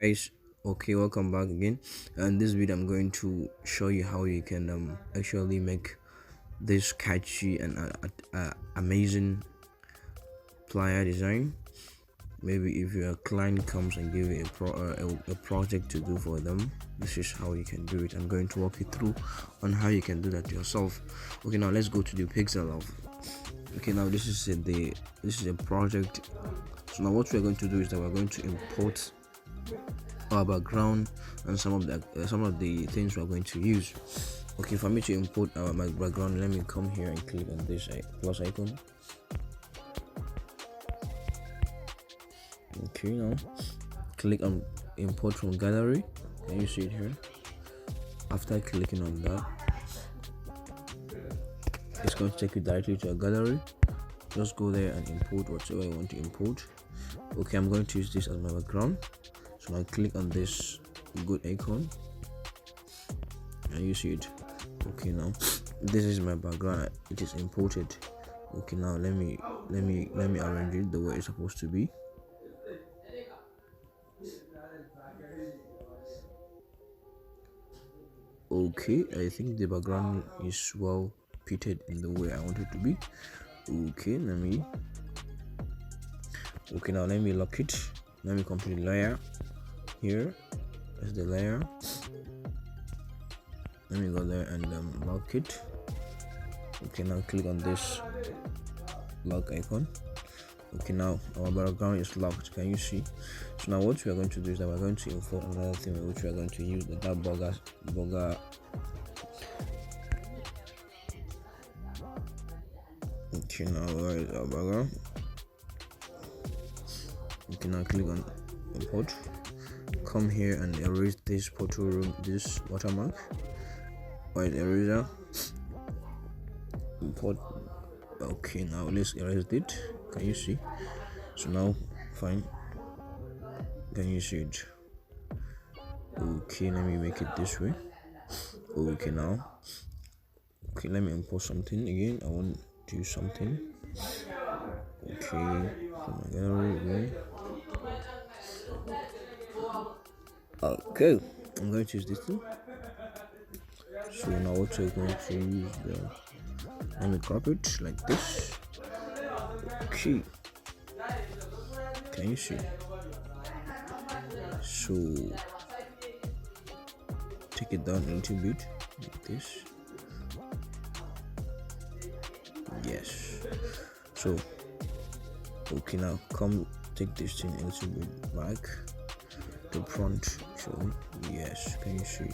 Guys, okay, welcome back again. And this video I'm going to show you how you can actually make this catchy and amazing flyer design. Maybe if your client comes and give you a project to do for them, this is how you can do it. I'm going to walk you through on how you can do that yourself. Okay, now let's go to the Pixellab. Okay, now this is a project. So now what we're going to do is that we're going to import our background and some of the things we're going to use. Okay, for me to import my background, let me come here and click on this plus icon. Okay, now click on import from gallery. Can you see it here? After clicking on that, it's going to take you directly to a gallery. Just go there and import whatever you want to import. Okay, I'm going to use this as my background, so I click on this good icon and you see it. Okay, now this is my background, it is imported. Okay, now let me arrange it the way it's supposed to be. Okay, I think the background is well fitted in the way I want it to be. Okay, now let me lock it. Let me complete layer here. That's the layer. Let me go there and lock it. Okay, now click on this lock icon. Okay, now our background is locked. Can you see? So now what we are going to do is that we're going to import another thing which we are going to use that burger. Okay, now where is our burger? Okay, now click on import. Come here and erase this photo room, this watermark. White eraser. Import. Okay, now let's erase it. Can you see? So now fine. Can you see it? Okay, let me make it this way. Okay, now okay, let me import something again. I want to use something. Okay, from my gallery again. Okay, I'm going to use this thing. So now what we're going to use let me crop it like this. Okay, can you see? So take it down a little bit like this. Yes. So okay, now come take this thing a little bit back to front. So yes, can you see?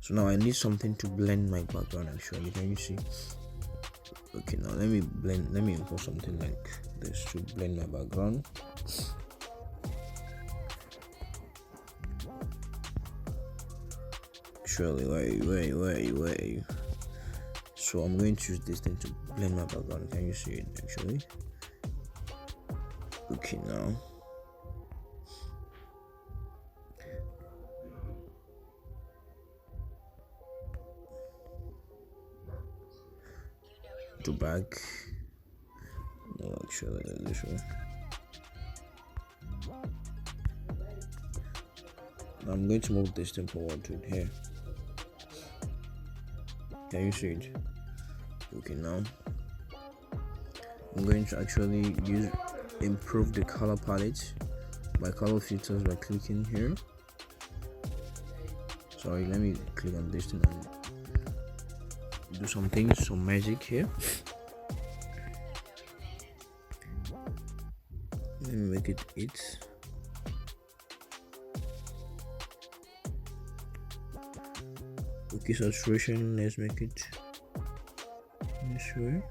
So now I need something to blend my background actually. Can you see? Okay, now let me import something like this to blend my background. Surely, wait. So I'm going to use this thing to blend my background. Can you see it actually? Okay, now to back. No, actually this way. Now I'm going to move this thing forward to here. Can you see it? Okay, now I'm going to actually improve the color palette by color filters by clicking here. Sorry, let me click on this thing and do some magic here. Let me make it 8. Okay, saturation, let's make it this way.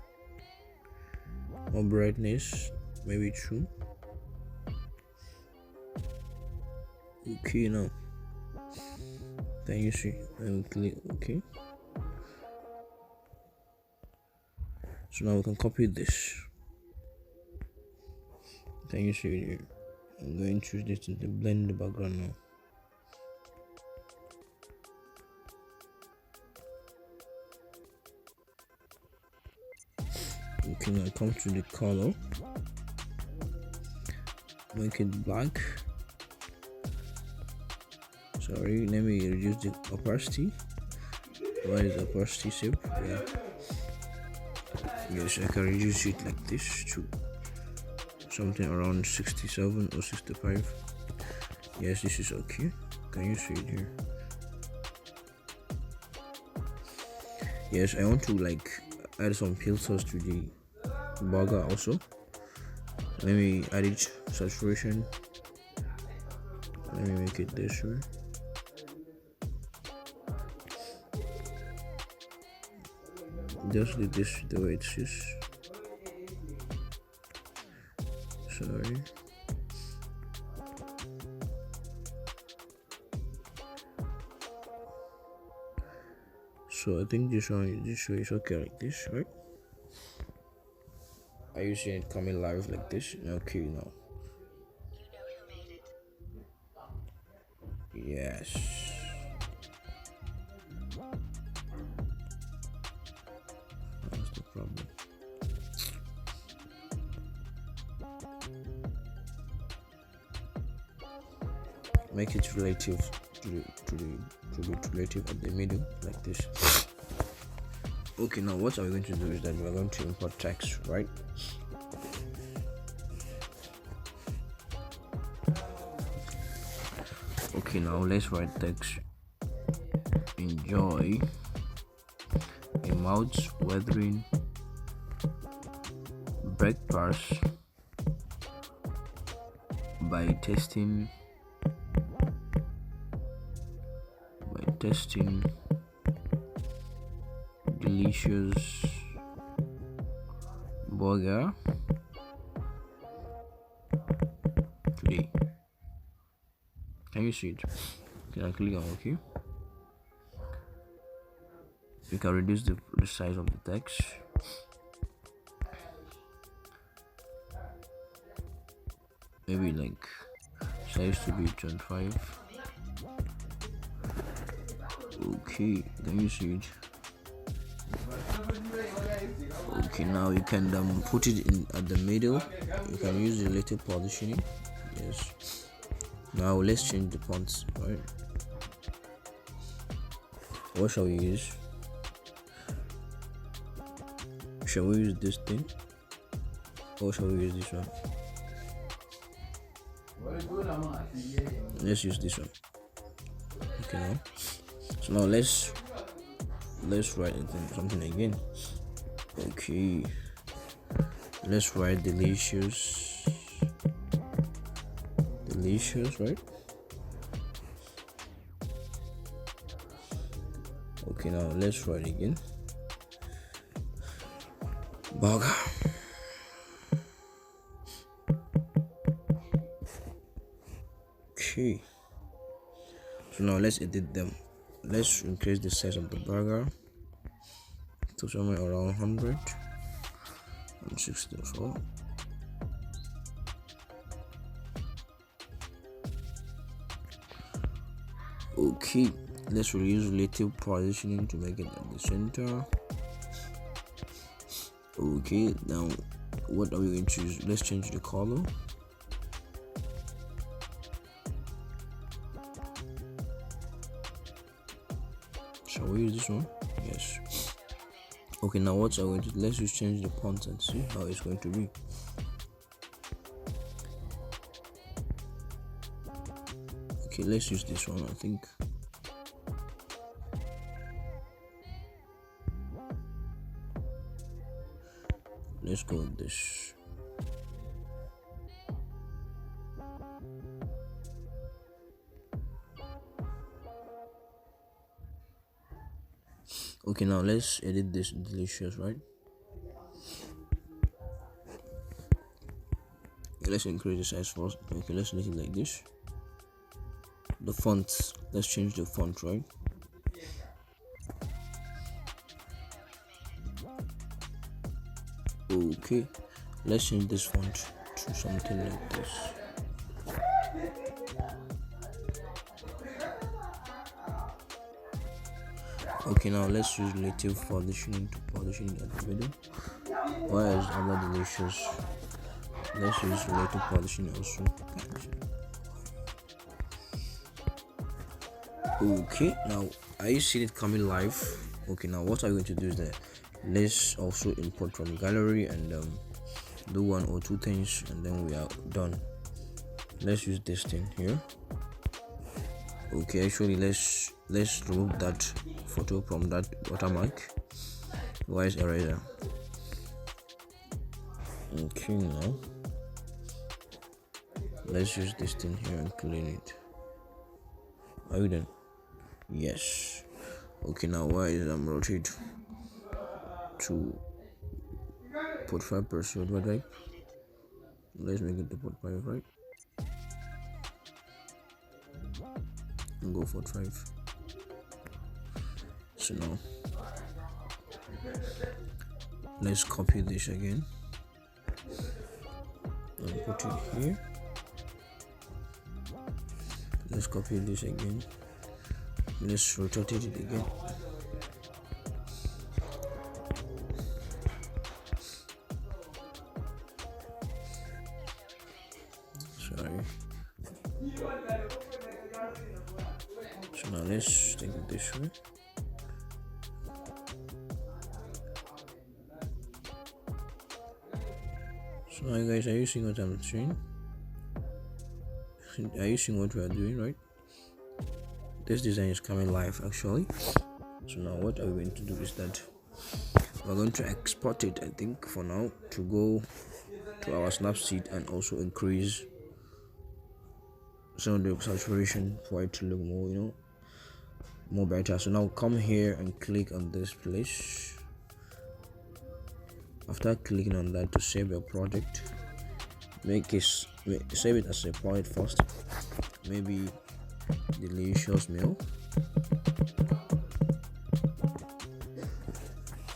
More brightness, maybe 2. Okay, now can you see? I will click okay. So now we can copy this. Can you see it here? I'm going to use this to blend the background now. Okay, now come to the color. make it black. Sorry, let me reduce the opacity. What is opacity shape? Yeah. Yes, I can reduce it like this to something around 67 or 65. Yes, this is okay. Can you see it here? Yes, I want to like add some filters to the burger also. Let me add it saturation. Let me make it this way. Just leave this the way it is. Sorry. So I think this way is okay like this, right? Are you seeing it coming live like this? Okay, now. Yes. That's the problem. Make it relative to the relative at the middle like this. Okay, now what are we going to do is that we're going to import text, right? Okay, now let's write text. Enjoy a mouth-watering breakfast by tasting delicious burger today. Can you see it? Can I click on OK? You can reduce the size of the text. Maybe like size to be 25. Okay, can you see it? Okay, now you can put it in at the middle. You can use the relative positioning. Yes. Now let's change the fonts, right? What shall we use? Shall we use this thing? Or shall we use this one? Let's use this one. Okay, now. So now let's write something again. Okay, let's write delicious, right? Okay, now let's write again. Burger. Okay, so now let's edit them. Let's increase the size of the burger to somewhere around 164. Okay, let's use relative positioning to make it at the center. Okay, now what are we going to use? Let's change the color. Shall we use this one? Yes. Okay, now what are we going to do? Let's just change the font and see how it's going to be. Okay, let's use this one, I think. Let's go with this. Okay, now let's edit this delicious, right? Let's increase the size first. Okay, let's make it like this. The font, let's change the font, right? Okay, let's change this font to something like this. Okay, now let's use relative positioning to position it at the middle. Why is other delicious? Let's use relative position also. Okay, now are you seeing it coming live? Okay, now what I'm going to do is that let's also import from gallery and do one or two things, and then we are done. Let's use this thing here. Okay, actually let's remove that photo from that watermark. Why is eraser? Okay, now let's use this thing here and clean it. Are you done? Yes. Okay, now why is rotate to 45%, right? Let's make it the 45, right? And go 45. So now let's copy this again and put it here. Let's copy this again. Let's rotate it again. Sorry. So now let's take it this way. So now guys, are you seeing what I'm doing? Are you seeing what we are doing, right? This design is coming live actually. So now what are we going to do is that we're going to export it, I think, for now, to go to our Snapseed and also increase some of the saturation for it to look more, more better. So now come here and click on this place. After clicking on that, to save your project, save it as a project first, maybe delicious meal,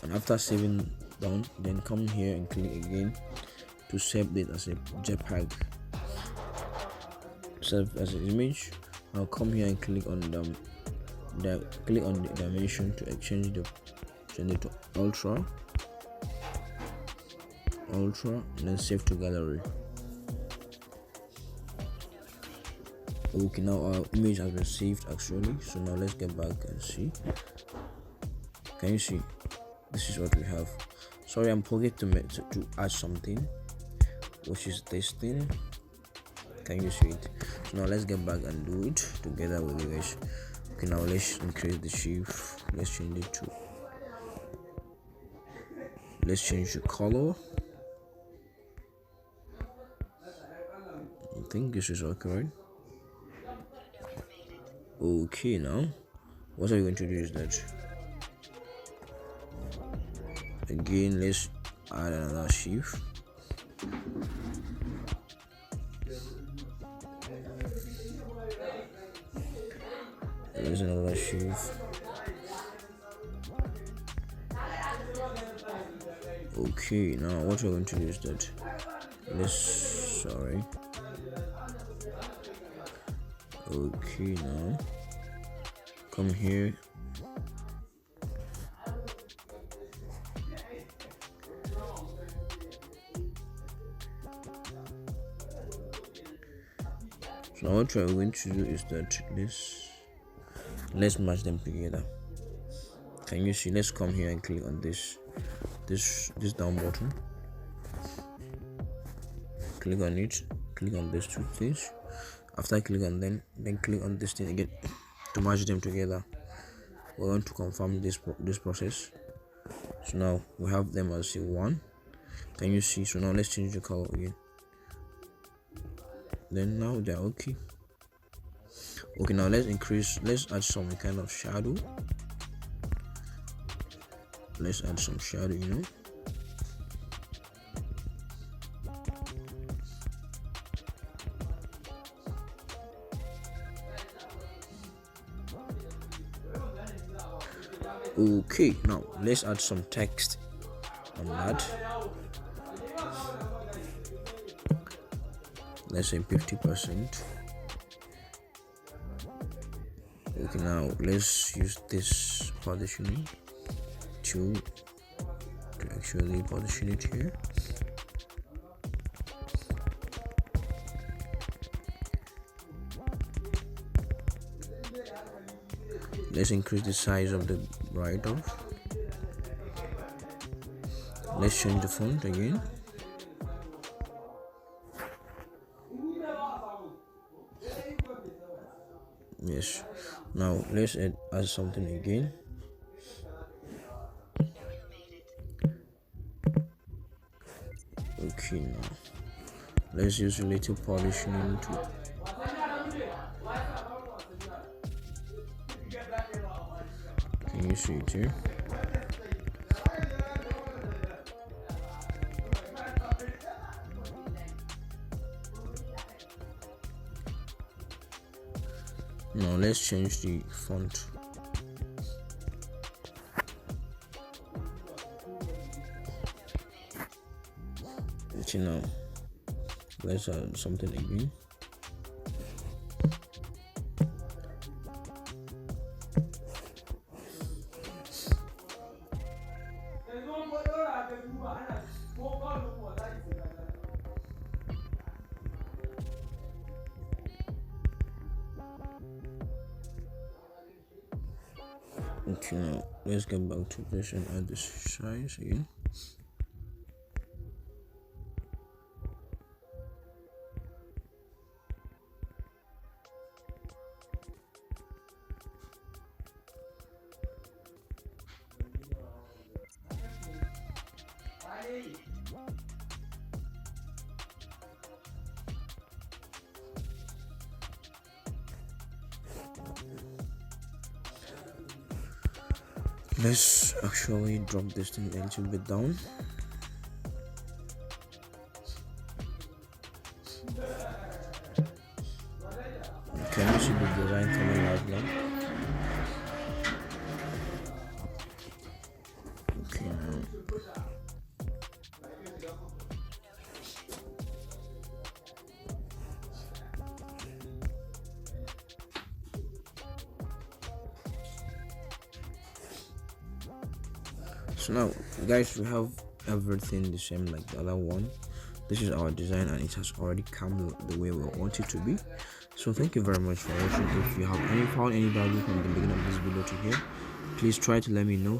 and after saving down, then come here and click again to save it as a JPEG, save as an image. Now come here and click on the dimension to change it to ultra, and then save to gallery. Okay, now our image has been saved actually. So now let's get back and see. Can you see? This is what we have. Sorry, I'm forgetting to add something, which is this thing. Can you see it? So now let's get back and do it together with you guys. Okay, now let's increase the shift. Let's change it to. Let's change the color. I think this is okay, right? Okay, now what are we going to do is that again, let's add another shift. There's another shift. Okay, now what we're going to do is that okay, now come here. So now what we're going to do is that let's match them together. Can you see? Let's come here and click on this down button. Click on it. Click on these two things. After I click on them, then click on this thing again to match them together. We're going to confirm this process. So now we have them as a one. Can you see? So now let's change the color again. Then now they're okay. Okay, now let's add some kind of shadow. Let's add some shadow, Okay, now let's add some text on that. Let's say 50%. Okay, now let's use this positioning to actually position it here. let's increase the size of the write-off. Let's change the font again. Yes, now let's add something again. Okay, now let's use a little polishing to can you see it here? Now let's change the font. Okay, now let's add something again. Okay, now let's get back to this and add this size again. Let's actually drop this thing a little bit down. Can you see the design coming out now? Okay, now so now guys, we have everything the same like the other one. This is our design and it has already come the way we want it to be. So thank you very much for watching. If you have found any value from the beginning of this video to here, please try to let me know.